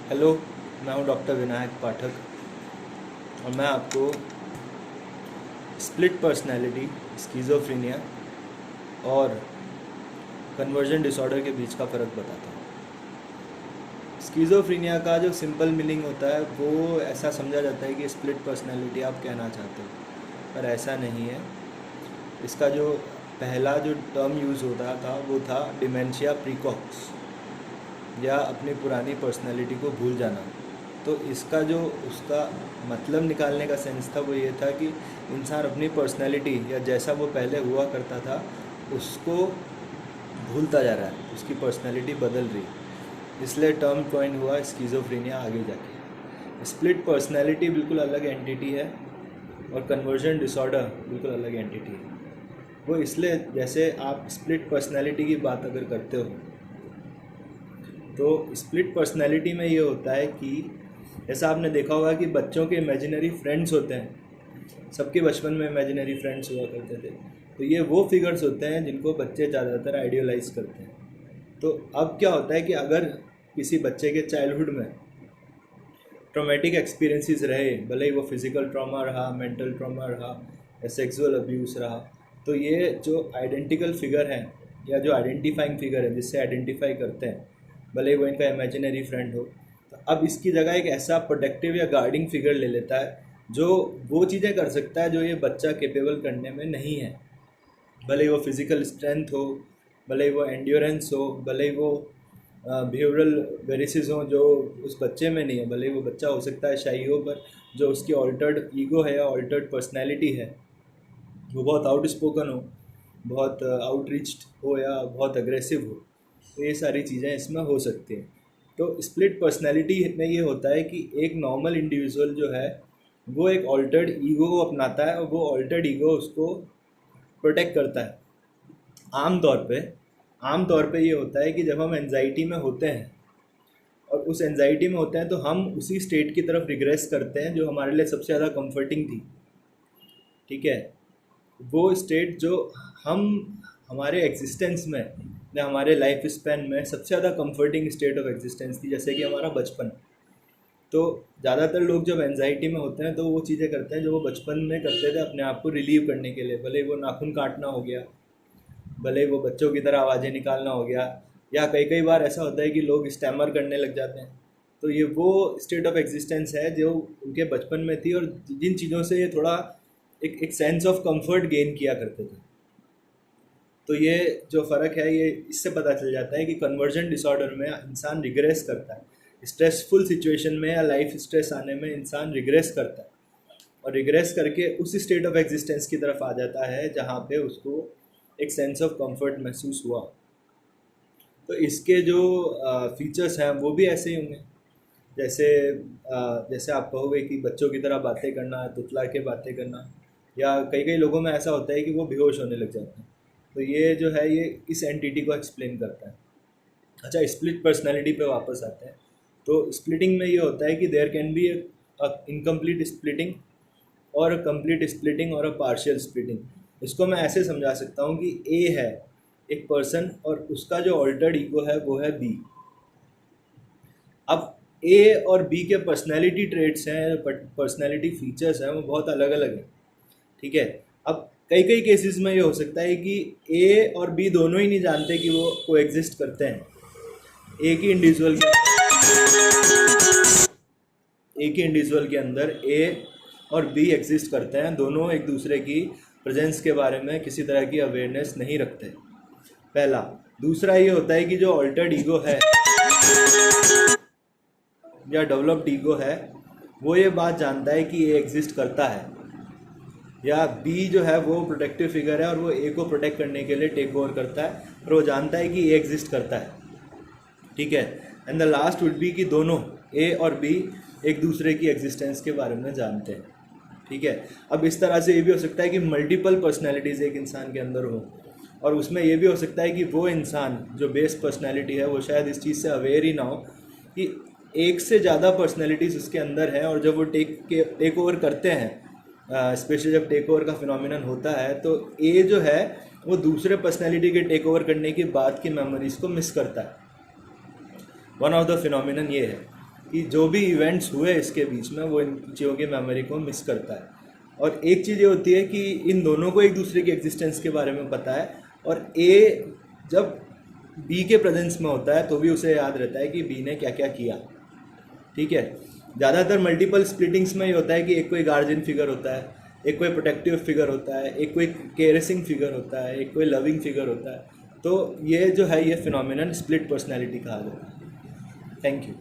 Hello, मैं हूं doctor Vinayak पाठक और मैं आपको स्प्लिट पर्सनैलिटी, स्किज़ोफ्रेनिया और कन्वर्जन डिसऑर्डर के बीच का फ़र्क बताता हूं। स्किज़ोफ्रेनिया का जो सिंपल मीनिंग होता है वो ऐसा समझा जाता है कि स्प्लिट पर्सनैलिटी आप कहना चाहते हो, पर ऐसा नहीं है। इसका जो पहला जो टर्म यूज़ होता था वो था डिमेंशिया प्रीकॉक्स, या अपनी पुरानी पर्सनैलिटी को भूल जाना। तो इसका जो उसका मतलब निकालने का सेंस था वो ये था कि इंसान अपनी पर्सनैलिटी या जैसा वो पहले हुआ करता था उसको भूलता जा रहा है, उसकी पर्सनैलिटी बदल रही है। इसलिए टर्म कॉइन हुआ स्किज़ोफ्रेनिया आगे जाके। स्प्लिट पर्सनैलिटी बिल्कुल अलग एंटिटी है और कन्वर्जन डिसऑर्डर बिल्कुल अलग एंटिटी है। वो इसलिए, जैसे आप स्प्लिट पर्सनैलिटी की बात अगर करते हो तो स्प्लिट पर्सनैलिटी में ये होता है कि जैसा आपने देखा होगा कि बच्चों के इमेजिनरी फ्रेंड्स होते हैं, सबके बचपन में इमेजिनरी फ्रेंड्स हुआ करते थे। तो ये वो फिगर्स होते हैं जिनको बच्चे ज़्यादातर आइडियलाइज करते हैं। तो अब क्या होता है कि अगर किसी बच्चे के चाइल्डहुड में ट्रॉमेटिक एक्सपीरियंसेस रहे, भले ही वो फिज़िकल ट्रॉमा रहा, मेंटल ट्रॉमा रहा या सेक्सुअल अब्यूज़ रहा, तो ये जो आइडेंटिकल फिगर हैं या जो आइडेंटिफाइंग फिगर है जिससे आइडेंटिफाई करते हैं, भले ही वो इनका इमेजिनरी फ्रेंड हो, तो अब इसकी जगह एक ऐसा प्रोटेक्टिव या गार्डिंग फिगर ले लेता है जो वो चीज़ें कर सकता है जो ये बच्चा कैपेबल करने में नहीं है। भले ही वो फिज़िकल स्ट्रेंथ हो, भले ही वो एंड्योरेंस हो, भले ही वो बिहेवियरल वेरिसेस हो जो उस बच्चे में नहीं है, भले ही वो बच्चा हो सकता है शाई हो, पर जो उसकी ऑल्टर्ड ईगो है या ऑल्टर्ड पर्सनैलिटी है वो बहुत आउटस्पोकन हो, बहुत आउटरीच्ड हो या बहुत अग्रेसिव हो, तो ये सारी चीज़ें इसमें हो सकती हैं। तो स्प्लिट पर्सनैलिटी में ये होता है कि एक नॉर्मल इंडिविजुअल जो है वो एक ऑल्टर्ड ईगो को अपनाता है और वो ऑल्टर्ड ईगो उसको प्रोटेक्ट करता है। आम तौर पे ये होता है कि जब हम एंजाइटी में होते हैं और उस एंजाइटी में होते हैं तो हम उसी स्टेट की तरफ रिग्रेस करते हैं जो हमारे लिए सबसे ज़्यादा कंफर्टिंग थी। ठीक है, वो स्टेट जो हम हमारे एग्जिस्टेंस में या हमारे लाइफ स्पैन में सबसे ज़्यादा कंफर्टिंग स्टेट ऑफ एग्जिस्टेंस थी, जैसे कि हमारा बचपन। तो ज़्यादातर लोग जब एंजाइटी में होते हैं तो वो चीज़ें करते हैं जो वो बचपन में करते थे अपने आप को रिलीव करने के लिए, भले वो नाखून काटना हो गया, भले वो बच्चों की तरह आवाज़ें निकालना हो गया, या कई कई बार ऐसा होता है कि लोग स्टैमर करने लग जाते हैं। तो ये वो स्टेट ऑफ एग्जिस्टेंस है जो उनके बचपन में थी और जिन चीज़ों से ये थोड़ा एक सेंस ऑफ कंफर्ट गेन किया करते थे। तो ये जो फ़र्क है ये इससे पता चल जाता है कि कन्वर्जन डिसऑर्डर में इंसान रिग्रेस करता है, स्ट्रेसफुल सिचुएशन में या लाइफ स्ट्रेस आने में इंसान रिग्रेस करता है और रिग्रेस करके उस स्टेट ऑफ एग्जिस्टेंस की तरफ आ जाता है जहाँ पे उसको एक सेंस ऑफ कंफर्ट महसूस हुआ। तो इसके जो फीचर्स हैं वो भी ऐसे ही होंगे, जैसे जैसे आप कहोगे कि बच्चों की तरह बातें करना, तुतला के बातें करना, या कई कई लोगों में ऐसा होता है कि वो बेहोश होने लग जाते हैं। तो ये जो है ये इस एंटिटी को एक्सप्लेन करता है। अच्छा, स्प्लिट पर्सनैलिटी पे वापस आते हैं। तो स्प्लिटिंग में ये होता है कि there can be incomplete splitting और कंप्लीट स्प्लिटिंग और अ पार्शियल स्प्लिटिंग। इसको मैं ऐसे समझा सकता हूँ कि ए है एक पर्सन और उसका जो ऑल्टर्ड ईगो है वो है बी। अब ए और बी के पर्सनैलिटी ट्रेट्स हैं, पर्सनैलिटी फीचर्स हैं, वो बहुत अलग अलग हैं। ठीक है, अब कई कई केसेस में ये हो सकता है कि ए और बी दोनों ही नहीं जानते कि वो कोएग्जिस्ट करते हैं। एक ही इंडिविजुअल के अंदर ए और बी एग्जिस्ट करते हैं, दोनों एक दूसरे की प्रेजेंस के बारे में किसी तरह की अवेयरनेस नहीं रखते, पहला। दूसरा ये होता है कि जो ऑल्टर्ड ईगो है या डेवलप्ड ईगो है वो ये बात जानता है कि ए एग्जिस्ट करता है, या बी जो है वो प्रोटेक्टिव फिगर है और वो ए को प्रोटेक्ट करने के लिए टेक ओवर करता है और वो जानता है कि ए एग्जिस्ट करता है। ठीक है, and the last would be कि दोनों ए और बी एक दूसरे की एग्जिस्टेंस के बारे में जानते हैं। ठीक है, अब इस तरह से ये भी हो सकता है कि मल्टीपल पर्सनैलिटीज़ एक इंसान के अंदर हो, और उसमें ये भी हो सकता है कि वो इंसान जो बेस पर्सनैलिटी है वो शायद इस चीज़ से अवेयर ही ना हो कि एक से ज़्यादा पर्सनैलिटीज़ उसके अंदर है, और जब वो टेक ओवर करते हैं, स्पेशली जब टेक ओवर का फिनोमिनन होता है, तो ए जो है वो दूसरे पर्सनैलिटी के टेक ओवर करने के बाद की मेमोरीज़ को मिस करता है। वन ऑफ द फिनोमिनन ये है। कि जो भी इवेंट्स हुए इसके बीच में वो इन चीज़ों की मेमोरी को मिस करता है। और एक चीज़ ये होती है कि इन दोनों को एक दूसरे की एग्जिस्टेंस के बारे में पता है, और ए जब बी के प्रेजेंस में होता है तो भी उसे याद रहता है कि बी ने क्या क्या किया। ठीक है, ज़्यादातर मल्टीपल स्प्लिटिंग्स में ये होता है कि एक कोई गार्जियन फिगर होता है, एक कोई प्रोटेक्टिव फिगर होता है, एक कोई केयरिंग फिगर होता है, एक कोई लविंग फिगर होता है। तो ये जो है ये फिनोमिनन स्प्लिट पर्सनैलिटी कहा जाता है। Thank you.